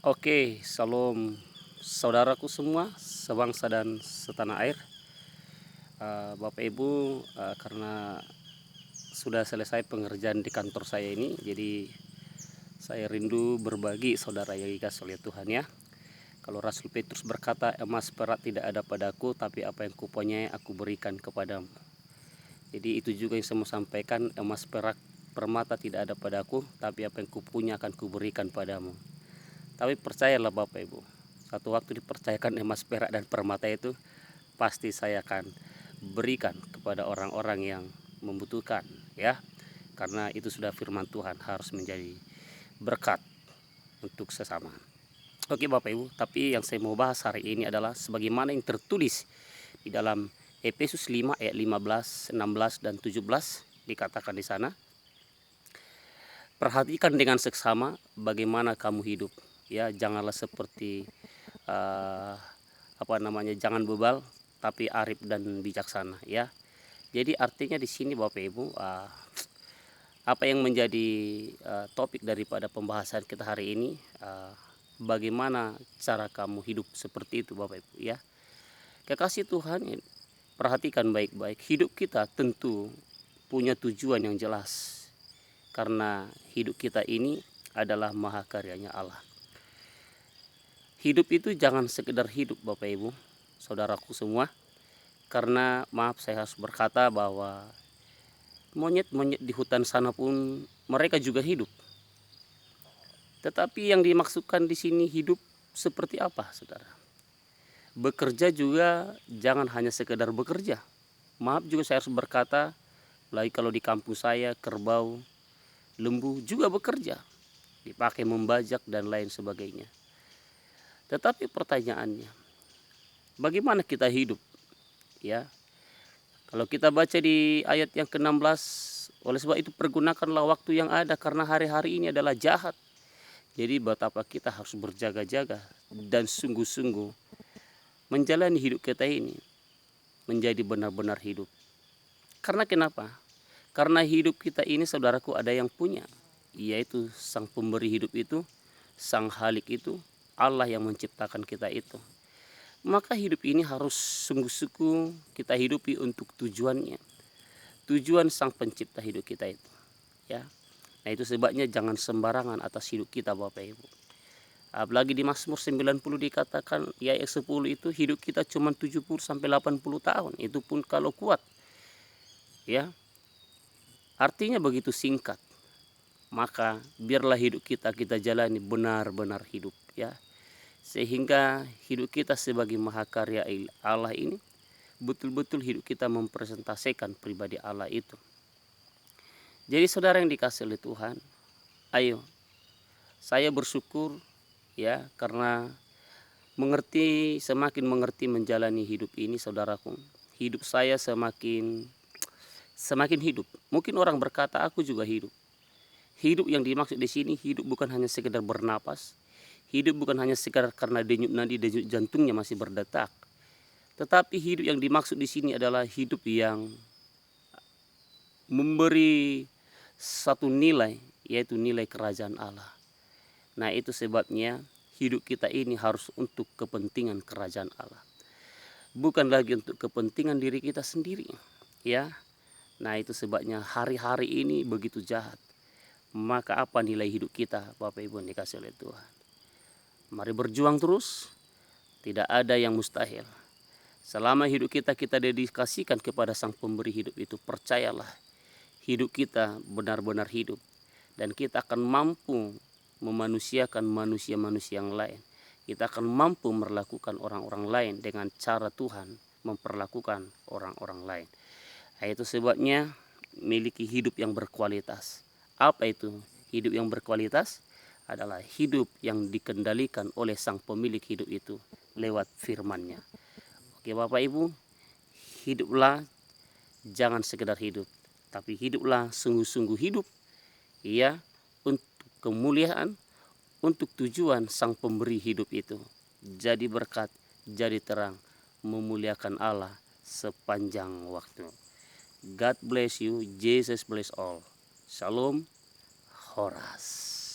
Oke, salam saudaraku semua, sebangsa dan setanah air. Bapak Ibu, karena sudah selesai pengerjaan di kantor saya ini, jadi saya rindu berbagi saudara yang dikasih oleh Tuhan ya. Kalau Rasul Petrus berkata, emas perak tidak ada padaku, tapi apa yang kupunyai aku berikan kepadamu. Jadi itu juga yang saya mau sampaikan, emas perak permata tidak ada padaku, tapi apa yang kupunya akan kuberikan padamu. Tapi percayalah Bapak Ibu, satu waktu dipercayakan emas perak dan permata itu, pasti saya akan berikan kepada orang-orang yang membutuhkan ya. Karena itu sudah firman Tuhan, harus menjadi berkat untuk sesama. Oke Bapak Ibu, tapi yang saya mau bahas hari ini adalah sebagaimana yang tertulis di dalam Efesus 5 ayat 15, 16 dan 17, dikatakan di sana, perhatikan dengan seksama bagaimana kamu hidup ya, janganlah seperti jangan bebal tapi arif dan bijaksana ya. Jadi artinya di sini Bapak Ibu, apa yang menjadi topik daripada pembahasan kita hari ini, bagaimana cara kamu hidup seperti itu Bapak Ibu ya. Kekasih Tuhan, perhatikan baik-baik, hidup kita tentu punya tujuan yang jelas, karena hidup kita ini adalah mahakaryanya Allah. Hidup itu jangan sekedar hidup Bapak Ibu, saudaraku semua. Karena maaf saya harus berkata bahwa monyet-monyet di hutan sana pun mereka juga hidup. Tetapi yang dimaksudkan di sini hidup seperti apa saudara? Bekerja juga jangan hanya sekedar bekerja. Maaf juga saya harus berkata, lagi kalau di kampung saya kerbau, lembu juga bekerja, dipakai membajak dan lain sebagainya. Tetapi pertanyaannya, bagaimana kita hidup ya? Kalau kita baca di ayat yang ke-16, oleh sebab itu pergunakanlah waktu yang ada karena hari-hari ini adalah jahat. Jadi betapa kita harus berjaga-jaga dan sungguh-sungguh menjalani hidup kita ini menjadi benar-benar hidup. Karena kenapa? Karena hidup kita ini saudaraku ada yang punya, yaitu sang pemberi hidup itu, sang Halik itu, Allah yang menciptakan kita itu. Maka hidup ini harus sungguh-sungguh kita hidupi untuk tujuannya. Tujuan sang pencipta hidup kita itu ya. Nah itu sebabnya jangan sembarangan atas hidup kita Bapak Ibu. Apalagi di Mazmur 90 dikatakan ya ayat 10 itu, hidup kita cuma 70 sampai 80 tahun, itu pun kalau kuat ya. Artinya begitu singkat. Maka biarlah hidup kita jalani benar-benar hidup ya. Sehingga hidup kita sebagai mahakarya Allah ini betul-betul hidup kita mempresentasikan pribadi Allah itu. Jadi saudara yang dikasih oleh Tuhan, ayo saya bersyukur ya, karena semakin mengerti menjalani hidup ini saudaraku. Hidup saya semakin hidup. Mungkin orang berkata aku juga hidup. Hidup yang dimaksud di sini, hidup bukan hanya sekedar bernapas. Hidup bukan hanya sekedar karena denyut nadi, denyut jantungnya masih berdetak. Tetapi hidup yang dimaksud di sini adalah hidup yang memberi satu nilai, yaitu nilai kerajaan Allah. Nah itu sebabnya hidup kita ini harus untuk kepentingan kerajaan Allah, bukan lagi untuk kepentingan diri kita sendiri ya. Nah itu sebabnya hari-hari ini begitu jahat. Maka apa nilai hidup kita Bapak Ibu yang dikasih oleh Tuhan? Mari berjuang terus, tidak ada yang mustahil. Selama hidup kita dedikasikan kepada sang pemberi hidup itu, percayalah hidup kita benar-benar hidup. Dan kita akan mampu memanusiakan manusia-manusia yang lain. Kita akan mampu memperlakukan orang-orang lain dengan cara Tuhan memperlakukan orang-orang lain. Nah, itu sebabnya miliki hidup yang berkualitas. Apa itu hidup yang berkualitas? Adalah hidup yang dikendalikan oleh sang pemilik hidup itu lewat firman-Nya. Oke Bapak Ibu, hiduplah jangan sekedar hidup, tapi hiduplah sungguh-sungguh hidup ya, untuk kemuliaan, untuk tujuan sang pemberi hidup itu. Jadi berkat, jadi terang, memuliakan Allah sepanjang waktu. God bless you, Jesus bless all. Shalom, Horas.